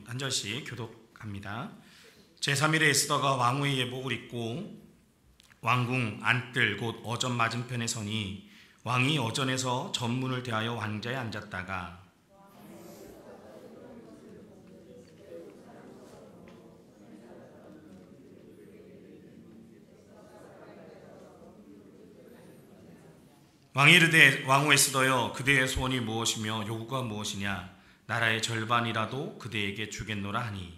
한 절씩 교독합니다. 제3일에 에스더가 왕후의 예복을 입고 왕궁 안뜰 곧 어전 맞은편에 서니 왕이 어전에서 전문을 대하여 왕자에 앉았다가 왕이 이르되 왕후 에스더여 그대의 소원이 무엇이며 요구가 무엇이냐 나라의 절반이라도 그대에게 주겠노라 하니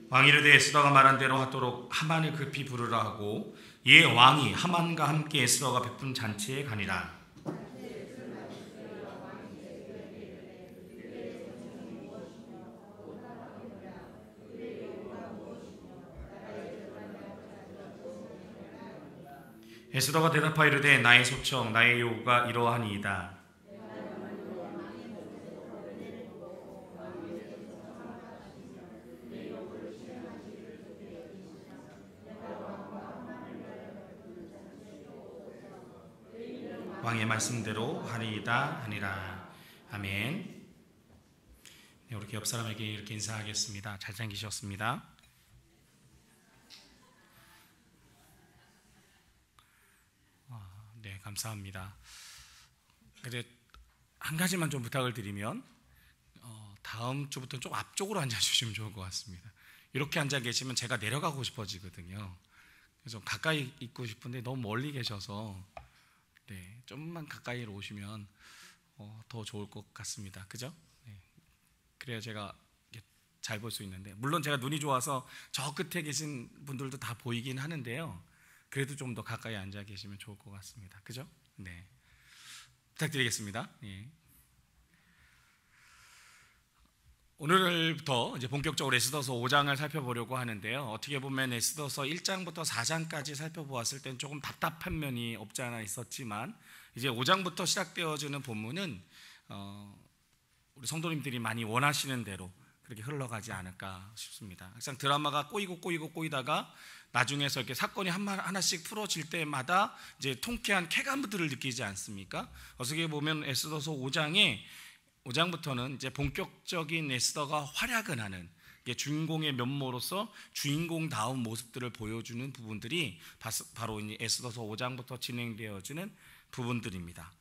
왕이 이르되 에스더가 말한 대로 하도록 하만을 급히 부르라 하고 이에 왕이 하만과 함께 에스더가 베푼 잔치에 가니라. 에스더가 대답하여 이르되 나의 소청 나의 요구가 이러하니이다. 왕의 말씀대로 하리이다 하니라. 아멘. 네, 우리 옆 사람에게 이렇게 인사하겠습니다. 잘 챙기셨습니다. 네, 감사합니다. 근데 한 가지만 좀 부탁을 드리면 다음 주부터 좀 앞쪽으로 앉아주시면 좋을 것 같습니다. 이렇게 앉아 계시면 제가 내려가고 싶어지거든요. 그래서 좀 가까이 있고 싶은데 너무 멀리 계셔서 네, 좀만 가까이로 오시면 더 좋을 것 같습니다. 그죠? 네. 그래야 제가 잘 볼 수 있는데 물론 제가 눈이 좋아서 저 끝에 계신 분들도 다 보이긴 하는데요. 그래도 좀 더 가까이 앉아 계시면 좋을 것 같습니다. 그죠? 네. 부탁드리겠습니다. 예. 오늘부터 이제 본격적으로 에스더서 5장을 살펴보려고 하는데요. 어떻게 보면 에스더서 1장부터 4장까지 살펴보았을 땐 조금 답답한 면이 없지 않아 있었지만 이제 5장부터 시작되어지는 본문은 우리 성도님들이 많이 원하시는 대로 그렇게 흘러가지 않을까 싶습니다. 항상 드라마가 꼬이다가 나중에서 이렇게 사건이 하나씩 풀어질 때마다 이제 통쾌한 쾌감들을 느끼지 않습니까? 어떻게 보면 에스더서 5장부터는 이제 본격적인 에스더가 활약을 하는 주인공의 면모로서 주인공다운 모습들을 보여주는 부분들이 바로 에스더서 5장부터 진행되어지는 부분들입니다.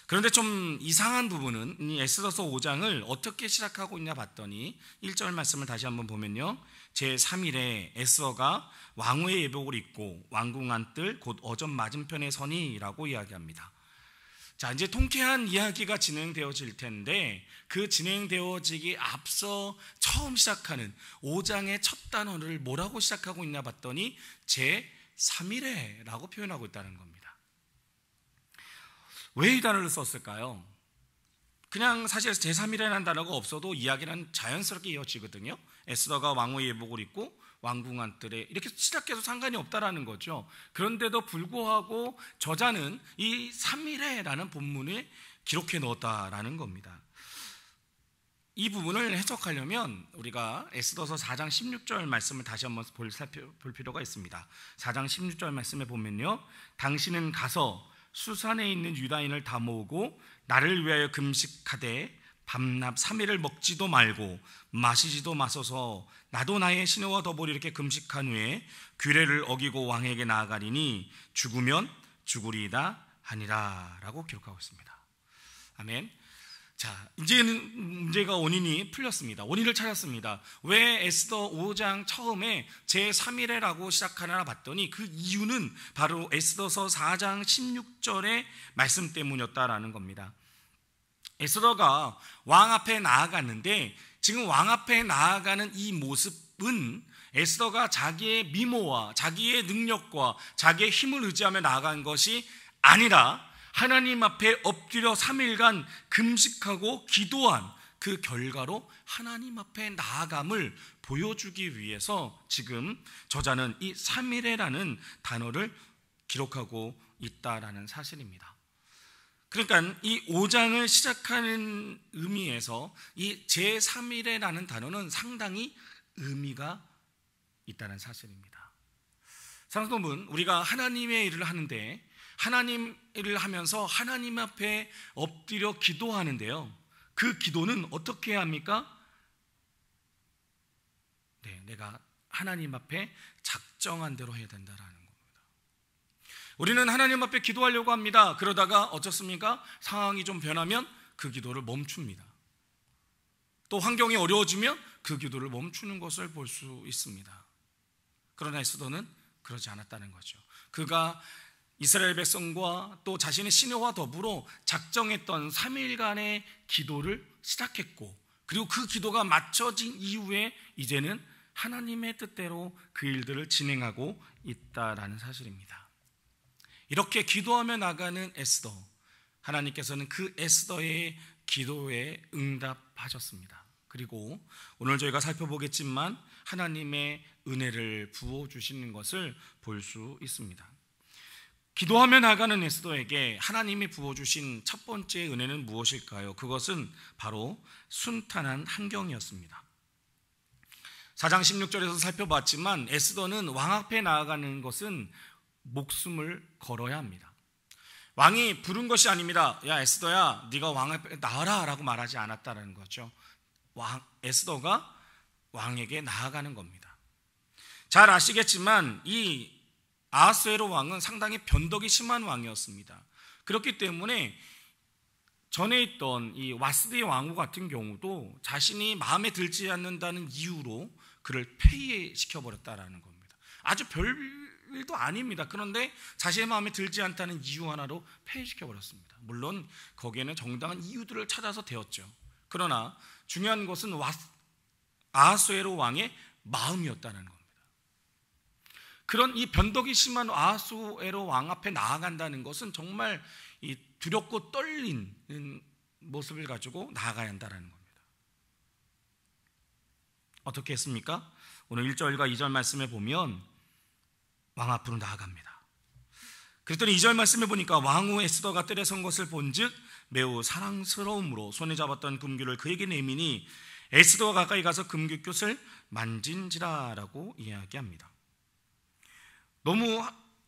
그런데 좀 이상한 부분은 이 에스더서 5장을 어떻게 시작하고 있냐 봤더니 1절 말씀을 다시 한번 보면요. 제3일에 에스더가 왕후의 예복을 입고 왕궁 안뜰 곧 어전 맞은편에 서니라고 이야기합니다. 자, 이제 통쾌한 이야기가 진행되어질 텐데 그 진행되어지기 앞서 처음 시작하는 5장의 첫 단어를 뭐라고 시작하고 있나 봤더니 제3일에라고 표현하고 있다는 겁니다. 왜 이 단어를 썼을까요? 그냥 사실 제3일이라는 단어가 없어도 이야기는 자연스럽게 이어지거든요. 에스더가 왕후의 예복을 입고 왕궁 안뜰에 이렇게 시작해도 상관이 없다라는 거죠. 그런데도 불구하고 저자는 이 3일에라는 본문에 기록해 넣었다라는 겁니다. 이 부분을 해석하려면 우리가 에스더서 4장 16절 말씀을 다시 한번 볼 필요가 있습니다. 4장 16절 말씀에 보면요. 당신은 가서 수산에 있는 유다인을 다 모으고 나를 위하여 금식하되 밤낮 3일을 먹지도 말고 마시지도 마소서 나도 나의 신우와 더불어 이렇게 금식한 후에 규례를 어기고 왕에게 나아가리니 죽으면 죽으리이다 하니라 라고 기록하고 있습니다. 아멘. 자, 이제는 문제가 원인이 풀렸습니다. 원인을 찾았습니다. 왜 에스더 5장 처음에 제3일에라고 시작하나 봤더니 그 이유는 바로 에스더서 4장 16절의 말씀 때문이었다라는 겁니다. 에스더가 왕 앞에 나아갔는데 지금 왕 앞에 나아가는 이 모습은 에스더가 자기의 미모와 자기의 능력과 자기의 힘을 의지하며 나아간 것이 아니라 하나님 앞에 엎드려 3일간 금식하고 기도한 그 결과로 하나님 앞에 나아감을 보여주기 위해서 지금 저자는 이 3일에라는 단어를 기록하고 있다라는 사실입니다. 그러니까 이 5장을 시작하는 의미에서 이 제3일에라는 단어는 상당히 의미가 있다는 사실입니다. 사랑하는 여러분, 우리가 하나님의 일을 하는데 하나님을 하면서 하나님 앞에 엎드려 기도하는데요. 그 기도는 어떻게 해야 합니까? 내가 하나님 앞에 작정한 대로 해야 된다라는 겁니다. 우리는 하나님 앞에 기도하려고 합니다. 그러다가 어떻습니까? 상황이 좀 변하면 그 기도를 멈춥니다. 또 환경이 어려워지면 그 기도를 멈추는 것을 볼 수 있습니다. 그러나 에스더는 그러지 않았다는 거죠. 그가 이스라엘 백성과 또 자신의 시녀와 더불어 작정했던 3일간의 기도를 시작했고, 그리고 그 기도가 맞춰진 이후에 이제는 하나님의 뜻대로 그 일들을 진행하고 있다라는 사실입니다. 이렇게 기도하며 나가는 에스더, 하나님께서는 그 에스더의 기도에 응답하셨습니다. 그리고 오늘 저희가 살펴보겠지만 하나님의 은혜를 부어주시는 것을 볼 수 있습니다. 기도하며 나가는 에스더에게 하나님이 부어주신 첫 번째 은혜는 무엇일까요? 그것은 바로 순탄한 환경이었습니다. 4장 16절에서 살펴봤지만 에스더는 왕 앞에 나아가는 것은 목숨을 걸어야 합니다. 왕이 부른 것이 아닙니다. 야 에스더야, 네가 왕 앞에 나와라 라고 말하지 않았다는 거죠. 에스더가 왕에게 나아가는 겁니다. 잘 아시겠지만 이 아하스웨로 왕은 상당히 변덕이 심한 왕이었습니다. 그렇기 때문에 전에 있던 이 와스디 왕후 같은 경우도 자신이 마음에 들지 않는다는 이유로 그를 폐위시켜버렸다라는 겁니다. 아주 별일도 아닙니다. 그런데 자신의 마음에 들지 않다는 이유 하나로 폐위시켜버렸습니다. 물론 거기에는 정당한 이유들을 찾아서 되었죠. 그러나 중요한 것은 아하스웨로 왕의 마음이었다는 겁니다. 그런 이 변덕이 심한 아하스웨로 왕 앞에 나아간다는 것은 정말 이 두렵고 떨리는 모습을 가지고 나아가야 한다는 겁니다. 어떻게 했습니까? 오늘 1절과 2절 말씀에 보면 왕 앞으로 나아갑니다. 그랬더니 2절 말씀에 보니까 왕후 에스더가 뜰에 선 것을 본즉 매우 사랑스러움으로 손에 잡았던 금규를 그에게 내미니 에스더가 가까이 가서 금규끝을 만진지라라고 이야기합니다. 너무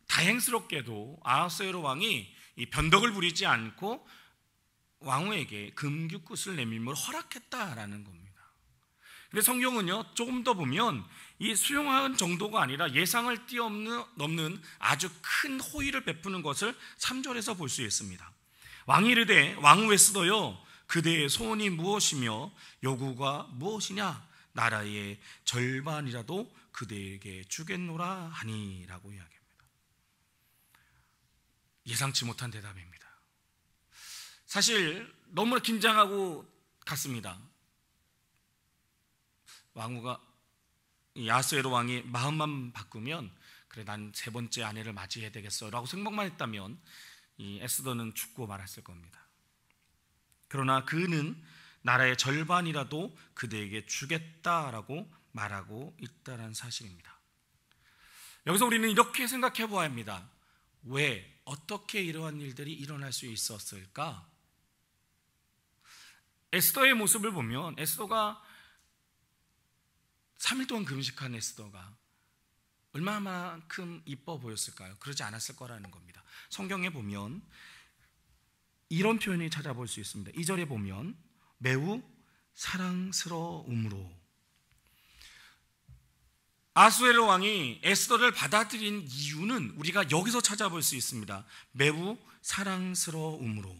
다행스럽게도 아하스웨로 왕이 이 변덕을 부리지 않고 왕후에게 금규끝을 내밀므로 허락했다라는 겁니다. 근데 성경은요, 조금 더 보면 이 수용한 정도가 아니라 예상을 뛰어넘는 아주 큰 호의를 베푸는 것을 3절에서 볼 수 있습니다. 왕이 이르되 왕후 에스더여, 그대의 소원이 무엇이며 요구가 무엇이냐? 나라의 절반이라도 그대에게 주겠노라 하니라고 이야기합니다. 예상치 못한 대답입니다. 사실 너무 긴장하고 갔습니다. 왕후가, 아하스웨로 왕이 마음만 바꾸면 그래 난 세 번째 아내를 맞이해야 되겠어 라고 생각만 했다면 이 에스더는 죽고 말았을 겁니다. 그러나 그는 나라의 절반이라도 그대에게 주겠다라고 말하고 있다는 사실입니다. 여기서 우리는 이렇게 생각해 보아야 합니다. 왜, 어떻게 이러한 일들이 일어날 수 있었을까? 에스더의 모습을 보면 에스더가 3일 동안 금식한 에스더가 얼마만큼 이뻐 보였을까요? 그러지 않았을 거라는 겁니다. 성경에 보면 이런 표현이 찾아볼 수 있습니다. 2절에 보면 매우 사랑스러움으로, 아하스웨로 왕이 에스더를 받아들인 이유는 우리가 여기서 찾아볼 수 있습니다. 매우 사랑스러움으로.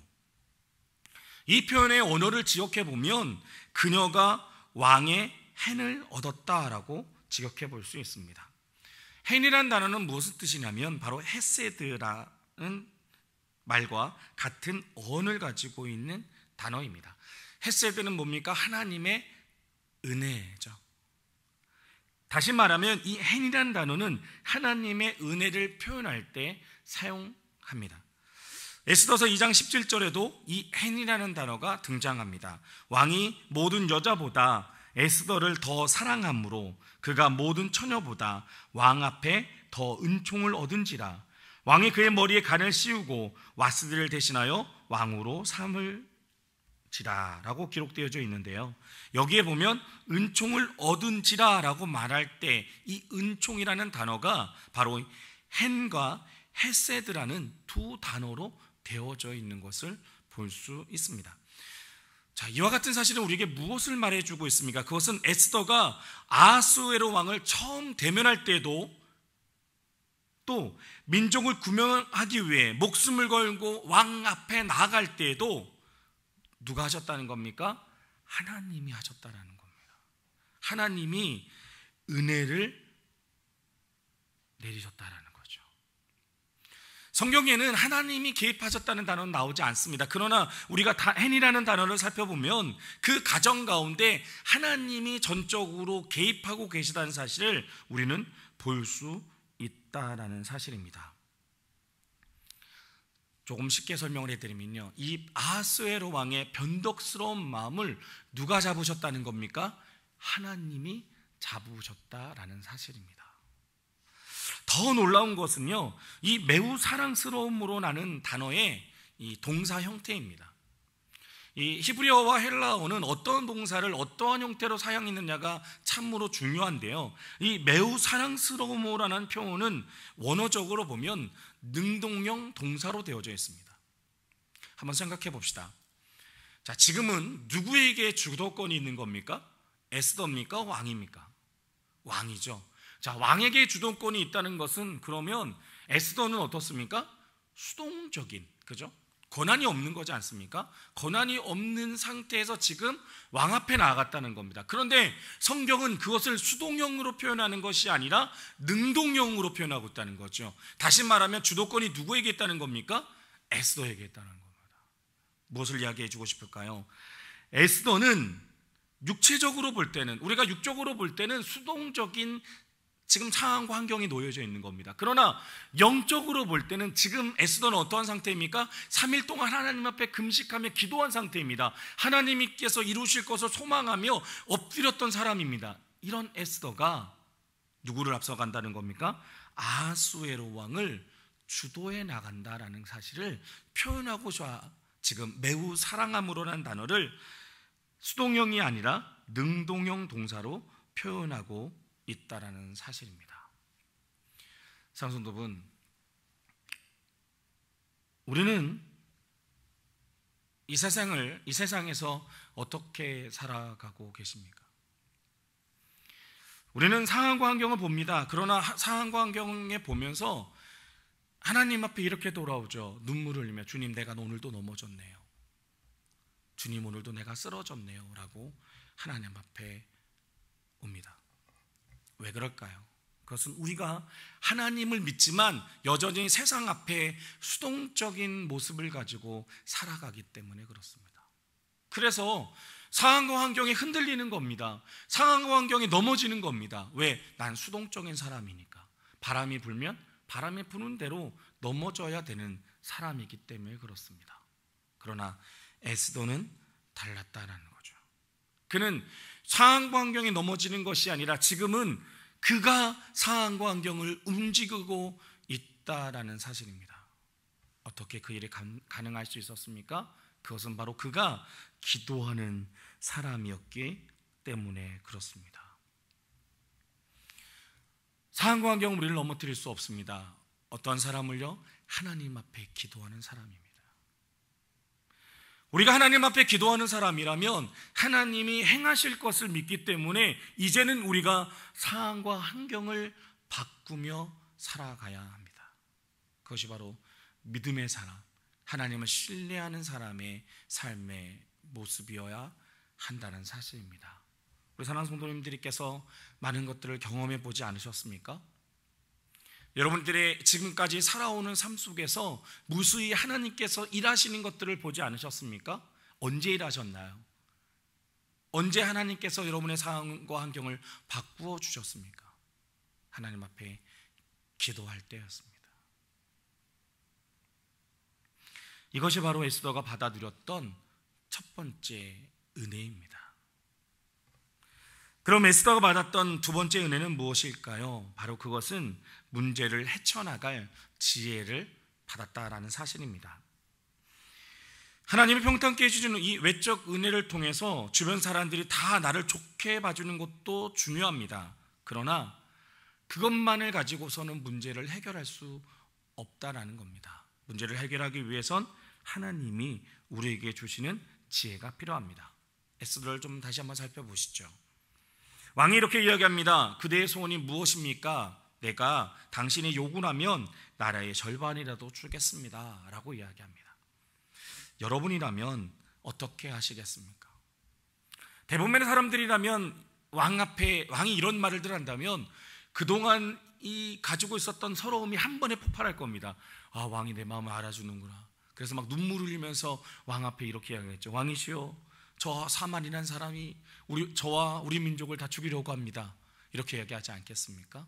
이 표현의 언어를 지역해 보면 그녀가 왕의 헨을 얻었다라고 지역해 볼 수 있습니다. 헨이라는 단어는 무슨 뜻이냐면 바로 헤세드라는 말과 같은 언어를 가지고 있는 단어입니다. 헤세드는 뭡니까? 하나님의 은혜죠. 다시 말하면 이 헨이라는 단어는 하나님의 은혜를 표현할 때 사용합니다. 에스더서 2장 17절에도 이 헨이라는 단어가 등장합니다. 왕이 모든 여자보다 에스더를 더 사랑함으로 그가 모든 처녀보다 왕 앞에 더 은총을 얻은지라. 왕이 그의 머리에 간을 씌우고 와스디를 대신하여 왕으로 삼을지라 라고 기록되어져 있는데요, 여기에 보면 은총을 얻은지라 라고 말할 때 이 은총이라는 단어가 바로 헨과 헤세드라는 두 단어로 되어져 있는 것을 볼 수 있습니다. 자, 이와 같은 사실은 우리에게 무엇을 말해주고 있습니까? 그것은 에스더가 아하스웨로 왕을 처음 대면할 때도, 또 민족을 구명하기 위해 목숨을 걸고 왕 앞에 나아갈 때에도 누가 하셨다는 겁니까? 하나님이 하셨다라는 겁니다. 하나님이 은혜를 내리셨다라는 거죠. 성경에는 하나님이 개입하셨다는 단어는 나오지 않습니다. 그러나 우리가 다헨이라는 단어를 살펴보면 그 가정 가운데 하나님이 전적으로 개입하고 계시다는 사실을 우리는 볼 수 있다라는 사실입니다. 조금 쉽게 설명을 해드리면요, 이 아하스웨로 왕의 변덕스러운 마음을 누가 잡으셨다는 겁니까? 하나님이 잡으셨다라는 사실입니다. 더 놀라운 것은요, 이 매우 사랑스러움으로 나는 단어의 이 동사 형태입니다. 이 히브리어와 헬라어는 어떤 동사를 어떠한 형태로 사용했느냐가 참으로 중요한데요, 이 매우 사랑스러움이라는 표현은 원어적으로 보면 능동형 동사로 되어져 있습니다. 한번 생각해 봅시다. 자, 지금은 누구에게 주도권이 있는 겁니까? 에스더입니까? 왕입니까? 왕이죠. 자, 왕에게 주도권이 있다는 것은 그러면 에스더는 어떻습니까? 수동적인, 그죠? 권한이 없는 거지 않습니까? 권한이 없는 상태에서 지금 왕 앞에 나아갔다는 겁니다. 그런데 성경은 그것을 수동형으로 표현하는 것이 아니라 능동형으로 표현하고 있다는 거죠. 다시 말하면 주도권이 누구에게 있다는 겁니까? 에스더에게 있다는 겁니다. 무엇을 이야기해 주고 싶을까요? 에스더는 육체적으로 볼 때는, 우리가 육적으로 볼 때는 수동적인 지금 상황과 환경이 놓여져 있는 겁니다. 그러나 영적으로 볼 때는 지금 에스더는 어떠한 상태입니까? 3일 동안 하나님 앞에 금식하며 기도한 상태입니다. 하나님께서 이루실 것을 소망하며 엎드렸던 사람입니다. 이런 에스더가 누구를 앞서간다는 겁니까? 아하스웨로 왕을 주도해 나간다라는 사실을 표현하고자 지금 매우 사랑함으로라는 단어를 수동형이 아니라 능동형 동사로 표현하고 있다라는 사실입니다. 사랑성도분, 우리는 이 세상에서 어떻게 살아가고 계십니까? 우리는 상황과 환경을 봅니다. 그러나 상황과 환경에 보면서 하나님 앞에 이렇게 돌아오죠. 눈물을 흘리며, 주님, 내가 오늘도 넘어졌네요. 주님, 오늘도 내가 쓰러졌네요 라고 하나님 앞에 옵니다. 왜 그럴까요? 그것은 우리가 하나님을 믿지만 여전히 세상 앞에 수동적인 모습을 가지고 살아가기 때문에 그렇습니다. 그래서 상황과 환경이 흔들리는 겁니다. 상황과 환경이 넘어지는 겁니다. 왜? 난 수동적인 사람이니까. 바람이 불면 바람이 부는 대로 넘어져야 되는 사람이기 때문에 그렇습니다. 그러나 에스더는 달랐다는 거죠. 그는 상황과 환경이 넘어지는 것이 아니라 지금은 그가 상황과 환경을 움직이고 있다라는 사실입니다. 어떻게 그 일이 가능할 수 있었습니까? 그것은 바로 그가 기도하는 사람이었기 때문에 그렇습니다. 상황과 환경은 우리를 넘어뜨릴 수 없습니다. 어떤 사람을요? 하나님 앞에 기도하는 사람입니다. 우리가 하나님 앞에 기도하는 사람이라면 하나님이 행하실 것을 믿기 때문에 이제는 우리가 상황과 환경을 바꾸며 살아가야 합니다. 그것이 바로 믿음의 사람, 하나님을 신뢰하는 사람의 삶의 모습이어야 한다는 사실입니다. 우리 사랑하는 성도님들께서 많은 것들을 경험해 보지 않으셨습니까? 여러분들의 지금까지 살아오는 삶 속에서 무수히 하나님께서 일하시는 것들을 보지 않으셨습니까? 언제 일하셨나요? 언제 하나님께서 여러분의 상황과 환경을 바꾸어 주셨습니까? 하나님 앞에 기도할 때였습니다. 이것이 바로 에스더가 받아들였던 첫 번째 은혜입니다. 그럼 에스더가 받았던 두 번째 은혜는 무엇일까요? 바로 그것은 문제를 헤쳐나갈 지혜를 받았다라는 사실입니다. 하나님이 평탄케 해주시는 이 외적 은혜를 통해서 주변 사람들이 다 나를 좋게 봐주는 것도 중요합니다. 그러나 그것만을 가지고서는 문제를 해결할 수 없다라는 겁니다. 문제를 해결하기 위해선 하나님이 우리에게 주시는 지혜가 필요합니다. 에스더를 좀 다시 한번 살펴보시죠. 왕이 이렇게 이야기합니다. 그대의 소원이 무엇입니까? 내가 당신의 요구라면 나라의 절반이라도 주겠습니다 라고 이야기합니다. 여러분이라면 어떻게 하시겠습니까? 대부분의 사람들이라면 왕이 이런 말을 한다면 그동안 가지고 있었던 서러움이 한 번에 폭발할 겁니다. 아, 왕이 내 마음을 알아주는구나. 그래서 막 눈물을 흘리면서 왕 앞에 이렇게 이야기했죠. 왕이시여, 저 사만이라는 사람이 저와 우리 민족을 다 죽이려고 합니다. 이렇게 이야기하지 않겠습니까?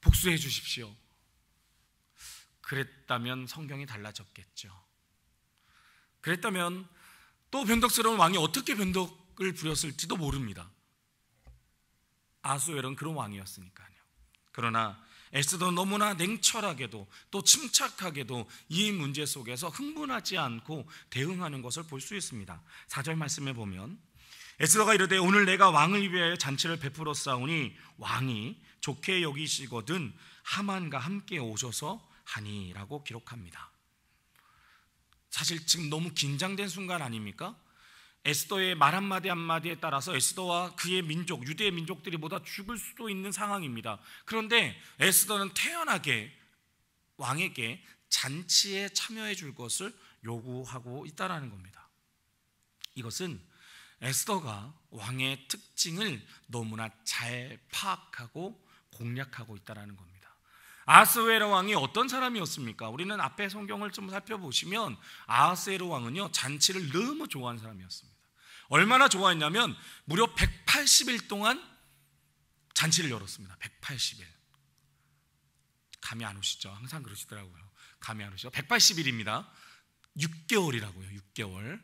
복수해 주십시오. 그랬다면 성경이 달라졌겠죠. 그랬다면 또 변덕스러운 왕이 어떻게 변덕을 부렸을지도 모릅니다. 아하수에로는 그런 왕이었으니까요. 그러나 에스더는 너무나 냉철하게도 또 침착하게도 이 문제 속에서 흥분하지 않고 대응하는 것을 볼 수 있습니다. 4절 말씀에 보면 에스더가 이르되 오늘 내가 왕을 위하여 잔치를 베풀었사오니 왕이 좋게 여기시거든 하만과 함께 오셔서 하니라고 기록합니다. 사실 지금 너무 긴장된 순간 아닙니까? 에스더의 말 한마디 한마디에 따라서 에스더와 그의 민족, 유대의 민족들이 모두 죽을 수도 있는 상황입니다. 그런데 에스더는 태연하게 왕에게 잔치에 참여해 줄 것을 요구하고 있다는 겁니다. 이것은 에스더가 왕의 특징을 너무나 잘 파악하고 공략하고 있다는 겁니다. 아하스웨로 왕이 어떤 사람이었습니까? 우리는 앞에 성경을 좀 살펴보시면 아하스웨로 왕은요, 잔치를 너무 좋아하는 사람이었습니다. 얼마나 좋아했냐면 무려 180일 동안 잔치를 열었습니다. 180일. 감이 안 오시죠? 항상 그러시더라고요. 감이 안 오시죠? 180일입니다. 6개월이라고요. 6개월.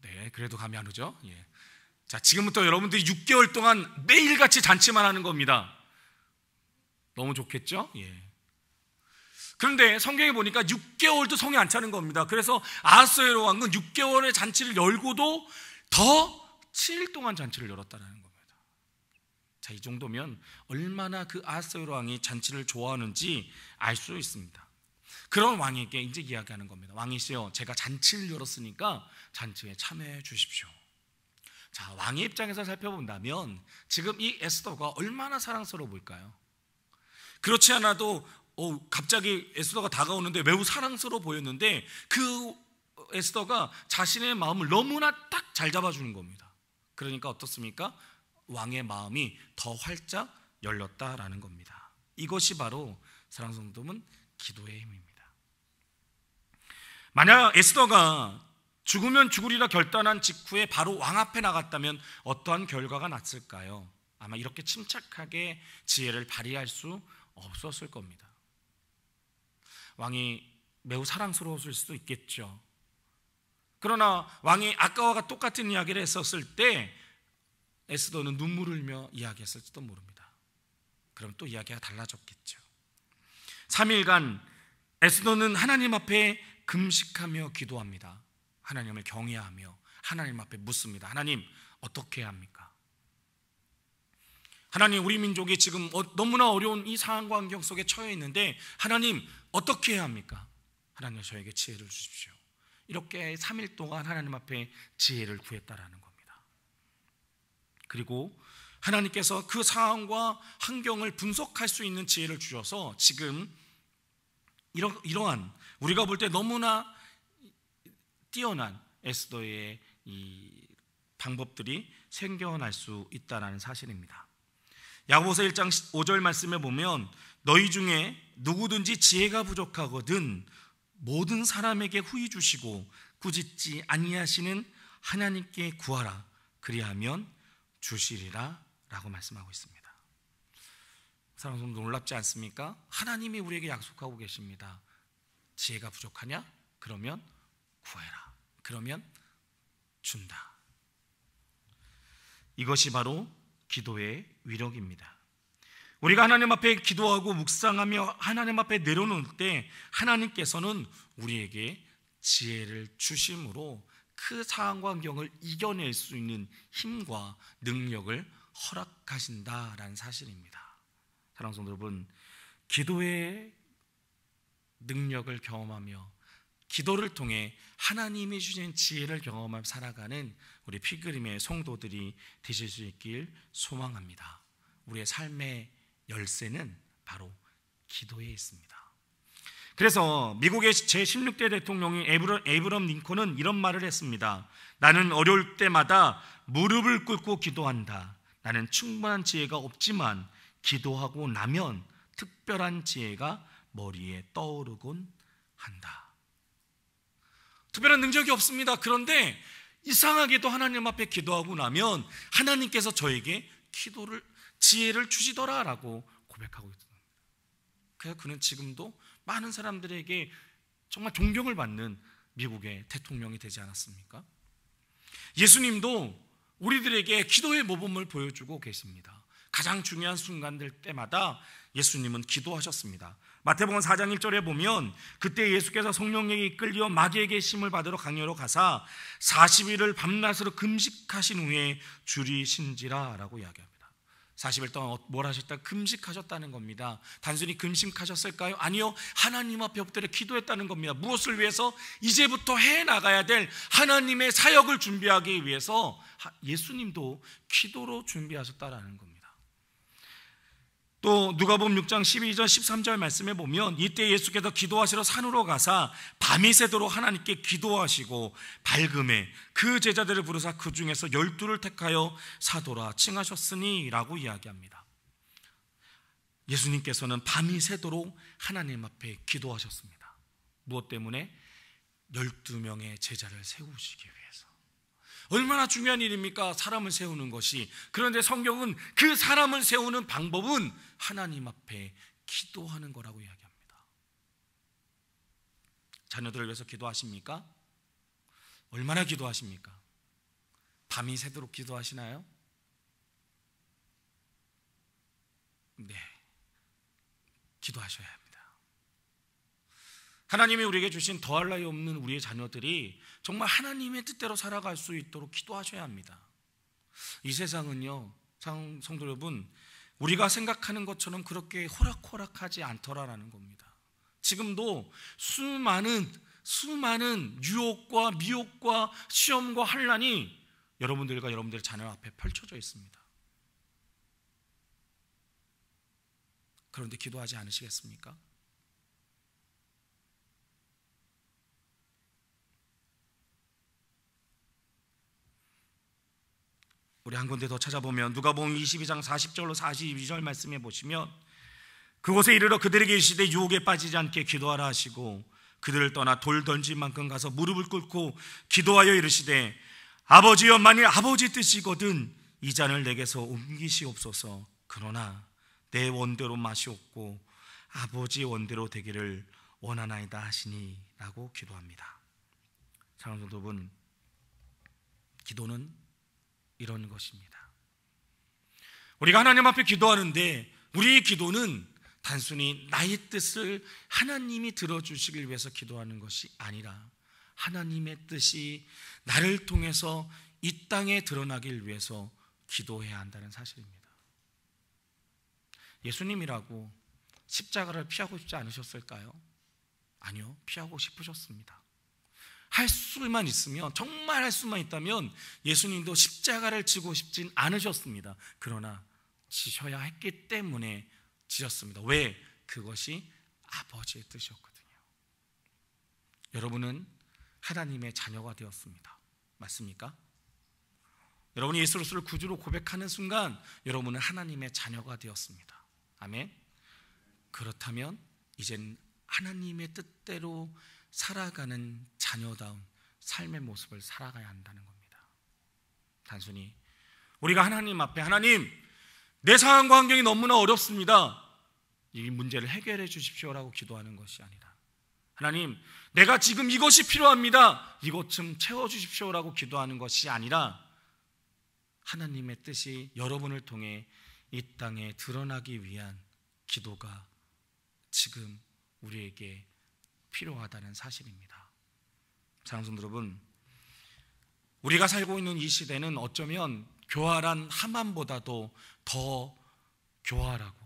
네, 그래도 감이 안 오죠? 예. 자, 지금부터 여러분들이 6개월 동안 매일같이 잔치만 하는 겁니다. 너무 좋겠죠? 예. 그런데 성경에 보니까 6개월도 성이 안 차는 겁니다. 그래서 아하스웨로 왕은 6개월의 잔치를 열고도 더 7일 동안 잔치를 열었다는 겁니다. 자, 이 정도면 얼마나 그 아하스웨로 왕이 잔치를 좋아하는지 알 수 있습니다. 그런 왕에게 이제 이야기하는 겁니다. 왕이시여, 제가 잔치를 열었으니까 잔치에 참여해 주십시오. 자, 왕의 입장에서 살펴본다면 지금 이 에스더가 얼마나 사랑스러워 보일까요? 그렇지 않아도 갑자기 에스더가 다가오는데 매우 사랑스러워 보였는데 그 에스더가 자신의 마음을 너무나 딱 잘 잡아주는 겁니다. 그러니까 어떻습니까? 왕의 마음이 더 활짝 열렸다라는 겁니다. 이것이 바로 사랑하는 성도는 기도의 힘입니다. 만약 에스더가 죽으면 죽으리라 결단한 직후에 바로 왕 앞에 나갔다면 어떠한 결과가 났을까요? 아마 이렇게 침착하게 지혜를 발휘할 수 없었을 겁니다. 왕이 매우 사랑스러웠을 수도 있겠죠. 그러나 왕이 아까와 똑같은 이야기를 했었을 때 에스더는 눈물을 흘며 이야기했을지도 모릅니다. 그럼 또 이야기가 달라졌겠죠. 3일간 에스더는 하나님 앞에 금식하며 기도합니다. 하나님을 경외하며 하나님 앞에 묻습니다. 하나님, 어떻게 해야 합니까? 하나님, 우리 민족이 지금 너무나 어려운 이 상황과 환경 속에 처해 있는데 하나님, 어떻게 해야 합니까? 하나님, 저에게 지혜를 주십시오. 이렇게 3일 동안 하나님 앞에 지혜를 구했다라는 겁니다. 그리고 하나님께서 그 상황과 환경을 분석할 수 있는 지혜를 주셔서 지금 이러한 우리가 볼 때 너무나 뛰어난 에스더의 이 방법들이 생겨날 수 있다는 사실입니다. 야고보서 1장 5절 말씀에 보면 너희 중에 누구든지 지혜가 부족하거든 모든 사람에게 후히 주시고 꾸짖지 아니하시는 하나님께 구하라 그리하면 주시리라 라고 말씀하고 있습니다. 사랑하는 성도, 놀랍지 않습니까? 하나님이 우리에게 약속하고 계십니다. 지혜가 부족하냐? 그러면 구해라. 그러면 준다. 이것이 바로 기도의 위력입니다. 우리가 하나님 앞에 기도하고 묵상하며 하나님 앞에 내려놓을 때 하나님께서는 우리에게 지혜를 주심으로 그 상황과 환경을 이겨낼 수 있는 힘과 능력을 허락하신다라는 사실입니다. 사랑하는 성도 여러분, 기도의 능력을 경험하며 기도를 통해 하나님이 주신 지혜를 경험하며 살아가는 우리 피그림의 성도들이 되실 수 있길 소망합니다. 우리의 삶의 열쇠는 바로 기도에 있습니다. 그래서 미국의 제16대 대통령인 에이브럼 링컨은 이런 말을 했습니다. 나는 어려울 때마다 무릎을 꿇고 기도한다. 나는 충분한 지혜가 없지만 기도하고 나면 특별한 지혜가 머리에 떠오르곤 한다. 특별한 능력이 없습니다. 그런데 이상하게도 하나님 앞에 기도하고 나면 하나님께서 저에게 지혜를 주시더라라고 고백하고 있습니다. 그래서 그는 지금도 많은 사람들에게 정말 존경을 받는 미국의 대통령이 되지 않았습니까? 예수님도 우리들에게 기도의 모범을 보여주고 계십니다. 가장 중요한 순간들 때마다 예수님은 기도하셨습니다. 마태복음 4장 1절에 보면 그때 예수께서 성령에게 이끌려 마귀에게 힘을 받으러 강요로 가사 40일을 밤낮으로 금식하신 후에 줄이신지라 라고 이야기합니다. 40일 동안 뭘 하셨다? 금식하셨다는 겁니다. 단순히 금식하셨을까요? 아니요, 하나님 앞에 엎드려 기도했다는 겁니다. 무엇을 위해서? 이제부터 해나가야 될 하나님의 사역을 준비하기 위해서 예수님도 기도로 준비하셨다는 겁니다. 또 누가복음 6장 12절 13절 말씀에 보면 이때 예수께서 기도하시러 산으로 가사 밤이 새도록 하나님께 기도하시고 밝음에 그 제자들을 부르사 그 중에서 12를 택하여 사도라 칭하셨으니 라고 이야기합니다. 예수님께서는 밤이 새도록 하나님 앞에 기도하셨습니다. 무엇 때문에? 12명의 제자를 세우시기 위해서. 얼마나 중요한 일입니까? 사람을 세우는 것이. 그런데 성경은 그 사람을 세우는 방법은 하나님 앞에 기도하는 거라고 이야기합니다. 자녀들을 위해서 기도하십니까? 얼마나 기도하십니까? 밤이 새도록 기도하시나요? 네, 기도하셔야 합니다. 하나님이 우리에게 주신 더할 나위 없는 우리의 자녀들이 정말 하나님의 뜻대로 살아갈 수 있도록 기도하셔야 합니다. 이 세상은요, 성도 여러분, 우리가 생각하는 것처럼 그렇게 호락호락하지 않더라라는 겁니다. 지금도 수많은 유혹과 미혹과 시험과 환난이 여러분들과 여러분들의 자녀 앞에 펼쳐져 있습니다. 그런데 기도하지 않으시겠습니까? 우리 한 군데 더 찾아보면 누가복음 22장 40절로 42절 말씀해 보시면 그곳에 이르러 그들에게 이르시되 유혹에 빠지지 않게 기도하라 하시고 그들을 떠나 돌 던질 만큼 가서 무릎을 꿇고 기도하여 이르시되 아버지여 만일 아버지 뜻이거든 이 잔을 내게서 옮기시옵소서. 그러나 내 원대로 마시옵고 아버지 원대로 되기를 원하나이다 하시니 라고 기도합니다. 사랑하는 여러분, 기도는 이런 것입니다. 우리가 하나님 앞에 기도하는데 우리의 기도는 단순히 나의 뜻을 하나님이 들어주시길 위해서 기도하는 것이 아니라 하나님의 뜻이 나를 통해서 이 땅에 드러나길 위해서 기도해야 한다는 사실입니다. 예수님이라고 십자가를 피하고 싶지 않으셨을까요? 아니요, 피하고 싶으셨습니다. 할 수만 있으면, 정말 할 수만 있다면 예수님도 십자가를 지고 싶진 않으셨습니다. 그러나 지셔야 했기 때문에 지셨습니다. 왜? 그것이 아버지의 뜻이었거든요. 여러분은 하나님의 자녀가 되었습니다. 맞습니까? 여러분이 예수 그리스도를 구주로 고백하는 순간 여러분은 하나님의 자녀가 되었습니다. 아멘. 그렇다면 이젠 하나님의 뜻대로 살아가는 자녀다운 삶의 모습을 살아가야 한다는 겁니다. 단순히 우리가 하나님 앞에 하나님, 내 상황과 환경이 너무나 어렵습니다. 이 문제를 해결해 주십시오라고 기도하는 것이 아니라 하나님, 내가 지금 이것이 필요합니다. 이것 좀 채워주십시오라고 기도하는 것이 아니라 하나님의 뜻이 여러분을 통해 이 땅에 드러나기 위한 기도가 지금 우리에게 필요하다는 사실입니다. 사랑하는 성도 여러분, 우리가 살고 있는 이 시대는 어쩌면 교활한 하만보다도 더 교활하고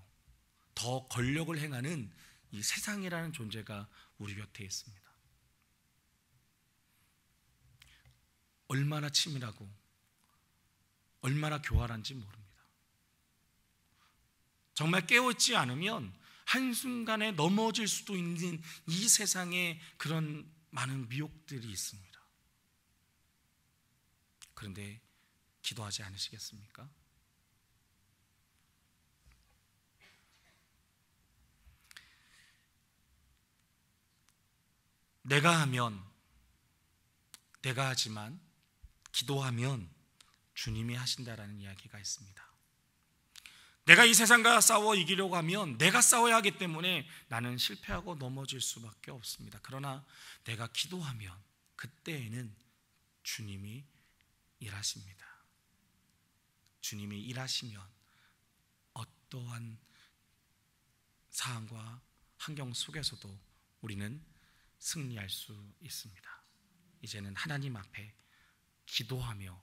더 권력을 행하는 이 세상이라는 존재가 우리 곁에 있습니다. 얼마나 치밀하고 얼마나 교활한지 모릅니다. 정말 깨어있지 않으면 한순간에 넘어질 수도 있는 이 세상에 그런 많은 미혹들이 있습니다. 그런데 기도하지 않으시겠습니까? 내가 하면, 내가 하지만 기도하면 주님이 하신다라는 이야기가 있습니다. 내가 이 세상과 싸워 이기려고 하면 내가 싸워야 하기 때문에 나는 실패하고 넘어질 수밖에 없습니다. 그러나 내가 기도하면 그때에는 주님이 일하십니다. 주님이 일하시면 어떠한 상황과 환경 속에서도 우리는 승리할 수 있습니다. 이제는 하나님 앞에 기도하며,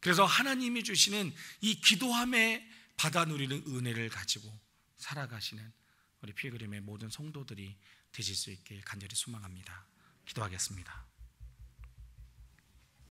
그래서 하나님이 주시는 이 기도함에 받아 누리는 은혜를 가지고 살아가시는 우리 필그림의 모든 성도들이 되실 수 있게 간절히 소망합니다. 기도하겠습니다.